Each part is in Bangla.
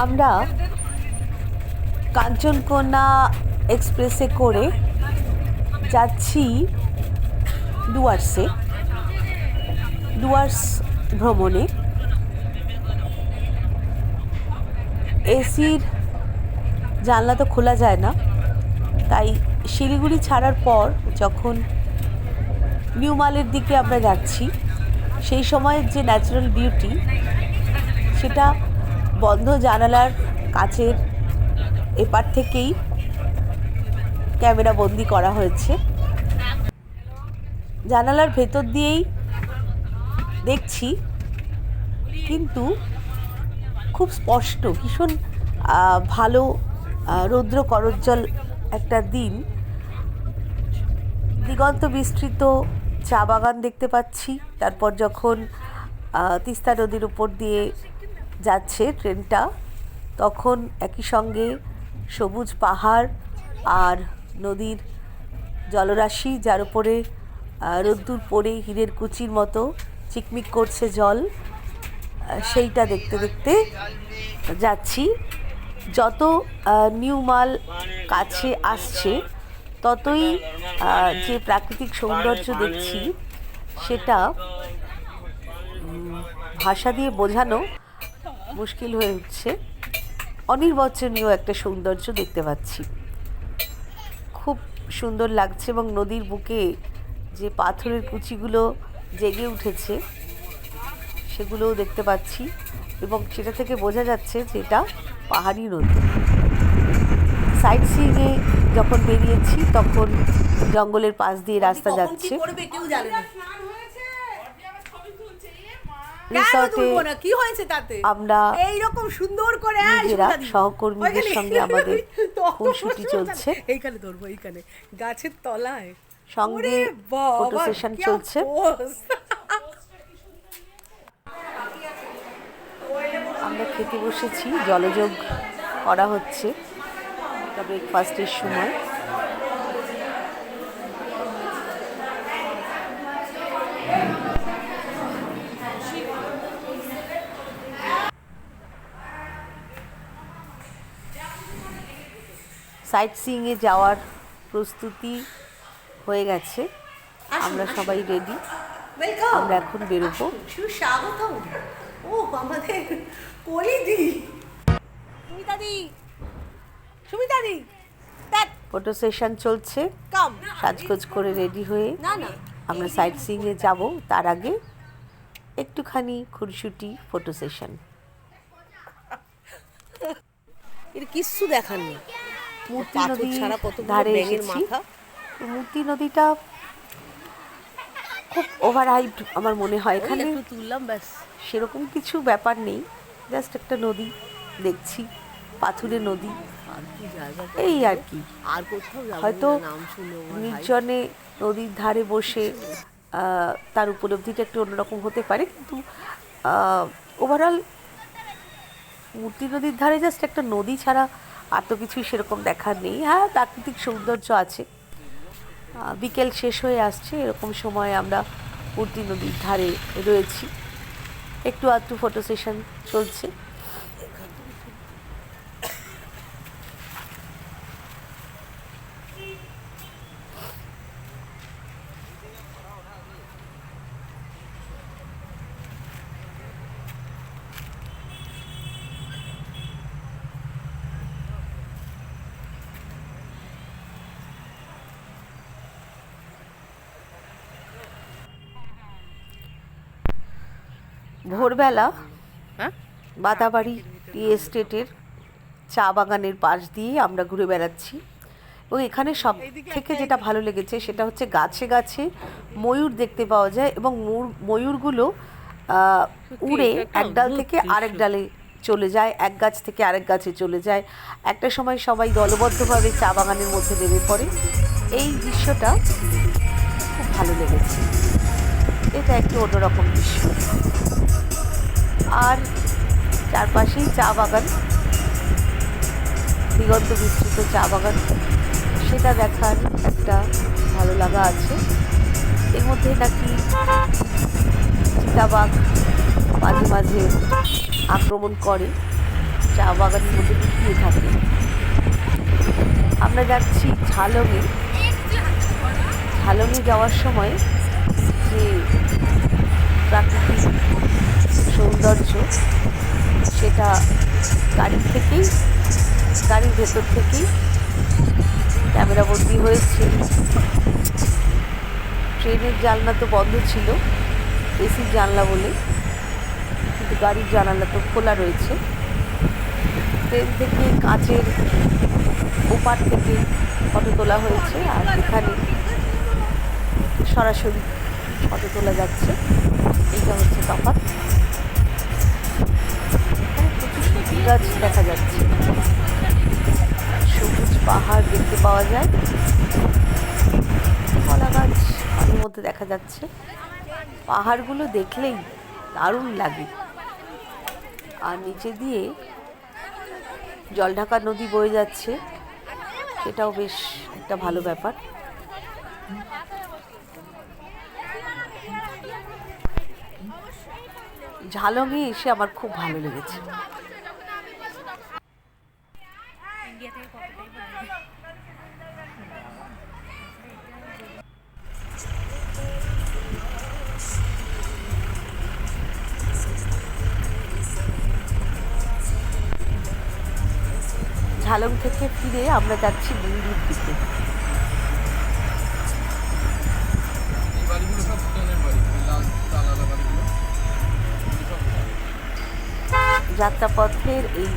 আমরা কাঞ্চনকন্যা এক্সপ্রেসে করে যাচ্ছি ডুয়ার্স ভ্রমণে। এসির জানলা তো খোলা যায় না, তাই শিলিগুড়ি ছাড়ার পর যখন নিউ মালের দিকে আমরা যাচ্ছি, সেই সময়ের যে ন্যাচারাল বিউটি সেটা বন্ধ জানালার কাচের এপার থেকেই ক্যামেরা বন্দি করা হয়েছে। জানালার ভেতর দিয়েই দেখছি, কিন্তু খুব স্পষ্ট, ভীষণ ভালো রৌদ্র করজ্জ্বল একটা দিন। দিগন্ত বিস্তৃত চা বাগান দেখতে পাচ্ছি। তারপর যখন তিস্তা নদীর উপর দিয়ে যাচ্ছে ট্রেনটা, তখন একই সঙ্গে সবুজ পাহাড় আর নদীর জলরাশি, যার উপরে রোদ্দুর পড়ে হীরের কুচির মতো চিকমিক করছে জল, সেইটা দেখতে দেখতে যাচ্ছি। যত নিউ মাল কাছে আসছে ততই যে প্রাকৃতিক সৌন্দর্য দেখছি সেটা ভাষা দিয়ে বোঝানো মুশকিল হয়ে উঠছে। অনির্বচনীয় একটা সৌন্দর্য দেখতে পাচ্ছি, খুব সুন্দর লাগছে। এবং নদীর বুকে যে পাথরের কুচিগুলো জেগে উঠেছে সেগুলোও দেখতে পাচ্ছি, এবং সেটা থেকে বোঝা যাচ্ছে যে এটা পাহাড়ি নদী। সাইট সিইংয়ে যখন বেরিয়েছি তখন জঙ্গলের পাশ দিয়ে রাস্তা যাচ্ছে। রিসর্টে আমরা এইরকম সুন্দর করে নিজেরা সহকর্মীদের সঙ্গে আমাদের খুনসুটি চলছে, এইখানে ধরবো, এইখানে গাছের তলায় সঙ্গে ফটো সেশন চলছে। আমরা খেতে বসেছি, জলযোগ করা হচ্ছে ব্রেকফাস্টের সময়। সাইট সিইংয়ে যাওয়ার প্রস্তুতি হয়ে গেছে, আমরা সবাই রেডি। আমরা এখন বেরোবো। সুস্বাগতম। ও আমাদের কলিদি সুমিতাদি ফটো সেশন চলছে। সাজগোজ করে রেডি হয়ে আমরা সাইট সিইংয়ে যাব। তার আগে একটুখানি খুনসুটি ফটো সেশন। এর কিচ্ছু দেখার নেই। মূর্তি নদী ধারে এসেছি। মূর্তি নদীটা খুব ওভার হাইপড আমার মনে হয়। এখানে তুললাম, ব্যাস সেরকম কিছু ব্যাপার নেই, জাস্ট একটা নদী দেখছি, পাথুরে নদী, এই আর কি। আর কোথাও হয়তো নির্জনে নদীর ধারে বসে তার উপলব্ধিটা একটু অন্যরকম হতে পারে, কিন্তু ওভারঅল মূর্তি নদীর ধারে জাস্ট একটা নদী ছাড়া আর তো কিছুই সেরকম দেখার নেই। হ্যাঁ, প্রাকৃতিক সৌন্দর্য আছে। বিকেল শেষ হয়ে আসছে, এরকম সময় আমরা মূর্তি নদীর ধারে রয়েছি। একটু আধটু ফটো সেশন চলছে। ভোরবেলা বাতাবাড়ি টি এস্টেটের চা বাগানের পাশ দিয়ে আমরা ঘুরে বেড়াচ্ছি, এবং এখানে সব থেকে যেটা ভালো লেগেছে সেটা হচ্ছে গাছে গাছে ময়ূর দেখতে পাওয়া যায়, এবং ময়ূরগুলো উড়ে এক ডাল থেকে আরেক ডালে চলে যায়, এক গাছ থেকে আরেক গাছে চলে যায়। একটা সময় সবাই দলবদ্ধভাবে চা বাগানের মধ্যে নেমে পড়ে। এই দৃশ্যটা খুব ভালো লেগেছে, এটা একটু অন্যরকম দৃশ্য। আর চারপাশেই চা বাগান, দিগন্ত বিস্তৃত চা বাগান, সেটা দেখার একটা ভালো লাগা আছে। এর মধ্যে নাকি চিতাবাঘ মাঝে মাঝে আক্রমণ করে, চা বাগানের মধ্যে লুকিয়ে থাকে। আমরা যাচ্ছি ঝালংয়ে। ঝালংয়ে যাওয়ার সময় যে প্রাকৃতিক সৌন্দর্য সেটা গাড়ির ভেতর থেকেই ক্যামেরাবন্দি হয়েছে। ট্রেনের জানলা তো বন্ধ ছিল, এসির জানলা বলে, কিন্তু গাড়ির জানালা তো খোলা রয়েছে। ট্রেন থেকে কাঁচের ওপার থেকে ফটো তোলা হয়েছে, আর এখানে সরাসরি ফটো তোলা যাচ্ছে। এইটা হচ্ছে তফাৎ। প্রচুর সবুজ গাছ দেখা যাচ্ছে, সবুজ পাহাড় দেখতে পাওয়া যায়, কলা গাছ পানির মধ্যে দেখা যাচ্ছে। পাহাড়গুলো দেখলেই দারুণ লাগে। আর নিচে দিয়ে জলঢাকা নদী বয়ে যাচ্ছে, সেটাও বেশ একটা ভালো ব্যাপার। ঝালংয়ে এসে আমার খুব ভালো লেগেছে। ঝালং থেকে ফিরে আমরা যাচ্ছি দিল্লির দিকে। যাত্রাপথের এই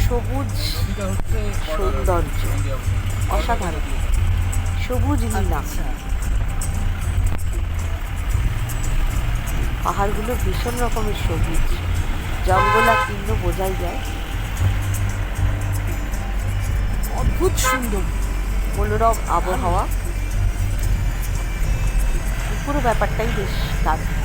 সবুজ সৌন্দর্য অসাধারণ, সবুজ নীলা। পাহাড়গুলো ভীষণ রকমের সবুজ, জঙ্গলাকীর্ণ বোঝাই যায়। অদ্ভুত সুন্দর মনোরম আবহাওয়া, পুরো ব্যাপারটাই বেশ দারুণ।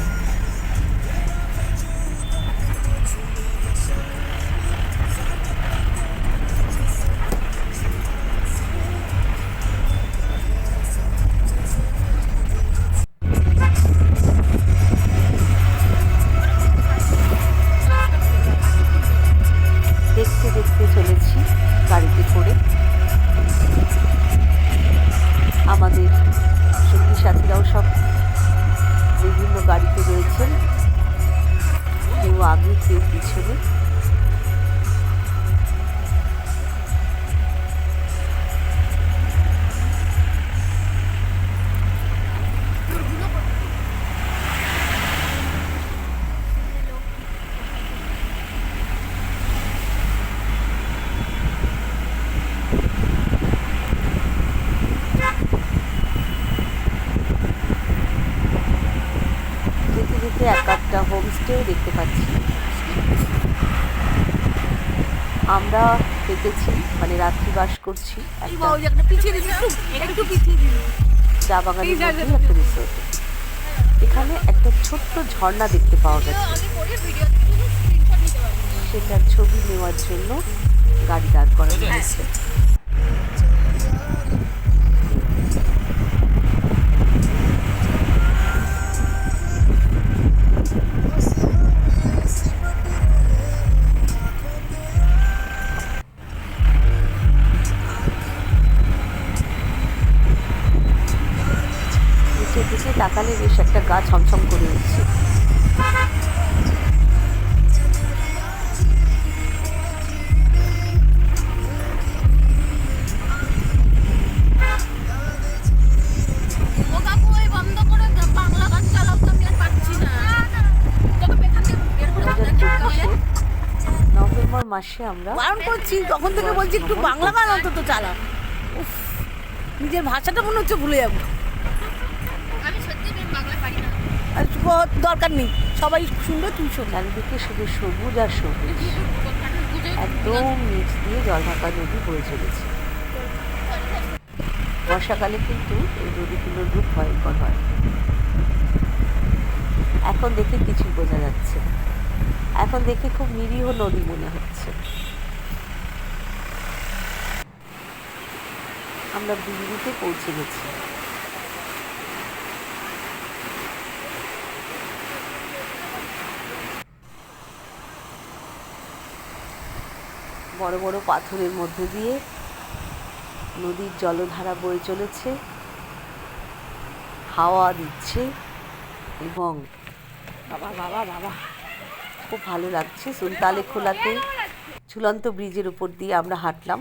দেখতে দেখতে চলেছি গাড়িতে করে। আমাদের সঙ্গী সাথীরাও সব বিভিন্ন গাড়িতে রয়েছেন, কেউ আগে কেউ পিছনে। এক একটা হোমস্টেও দেখতে পাচ্ছি। আমরা থেকেছি, মানে রাত্রিবাস করছি চা বাগানের মধ্যে একটা রিসোর্টে। এখানে একটা ছোট্ট ঝর্ণা দেখতে পাওয়া গেছে, সেটার ছবি নেওয়ার জন্য গাড়ি দাঁড় করানো হয়েছে। দিকে তাকালে বেশ একটা গা ছমছম করে উঠছে। নভেম্বর মাসে আমরা বারণ করছি, তখন থেকে বলছি একটু বাংলা গান অন্তত চালা। উফ, নিজের ভাষাটা মনে হচ্ছে ভুলে যাবো। দরকার নেই, সবাই শুনবে, তুই শোন। চারিদিকে শুধু সবুজ আর সবুজ, একদম নিচ দিয়ে জলঢাকা নদী বয়ে চলেছে। বর্ষাকালে কিন্তু এই নদীগুলোর রূপ ভয়ঙ্কর হয়। এখন দেখে কিছু বোঝা যাচ্ছে, এখন দেখে খুব নিরীহ নদী মনে হচ্ছে। আমরা দিল্লিতে পৌঁছে গেছি। বড় বড় পাথরের মধ্যে দিয়ে নদীর জলধারা বয়ে চলেছে, হাওয়া দিচ্ছে এবং বাবা বাবা বাবা খুব ভালো লাগছে। সুলতালে খোলাতে ঝুলন্ত ব্রিজের উপর দিয়ে আমরা হাঁটলাম।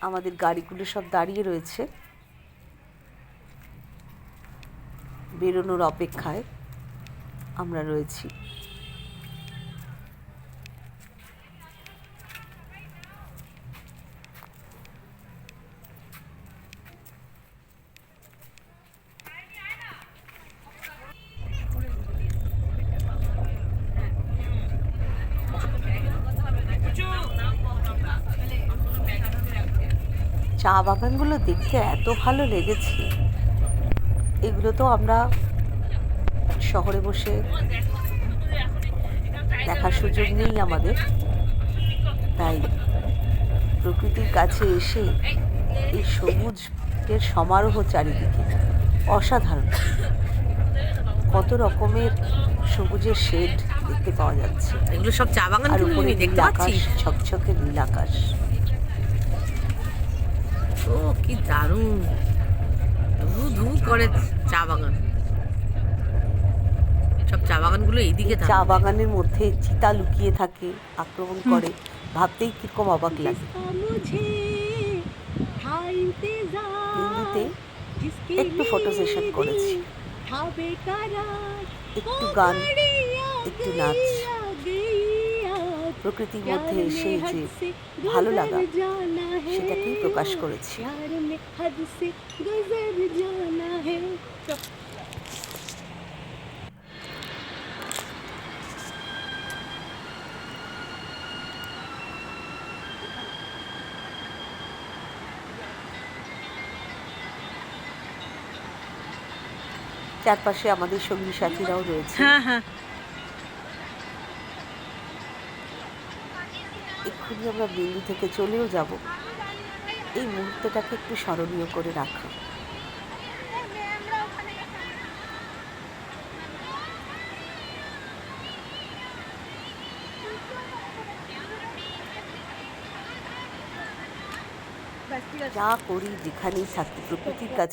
আমাদের গাড়িগুলো সব দাঁড়িয়ে রয়েছে বেরোনোর অপেক্ষায় আমরা রয়েছি। চা বাগানগুলো দেখতে এত ভালো লেগেছে। এগুলো তো আমরা শহরে বসে দেখার সুযোগ নেই আমাদের, তাই প্রকৃতির কাছে এসে এই সবুজের সমারোহ চারিদিকে অসাধারণ। কত রকমের সবুজের শেড দেখতে পাওয়া যাচ্ছে। এগুলো সব চা বাগান আর উপরে দেখতে নীল পাচ্ছি। আকাশ, ঝকঝকে নীল আকাশ। ও কি দারুণ, ধু ধু করে চা বাগান। সব চা বাগানগুলো এইদিকে চা বাগানের মধ্যে চিতা লুকিয়ে থাকে, আক্রমণ করে, ভাবতেই কিরকম অবাক লাগে। হিন্দিতে একটু ফটো সেশন করেছি, একটু গান, একটু নাচ। প্রকৃতির মধ্যে এসে যে ভালো লাগা সেটাকেই প্রকাশ করেছি। চারপাশে আমাদের সঙ্গী সাথীরাও রয়েছে। এক্ষুনি আমরা বিন্দু থেকে চলেও যাব। এই মুহূর্তটাকে একটু স্মরণীয় করে রাখা। যা করি যেখানেই থাকি প্রকৃতির কাছে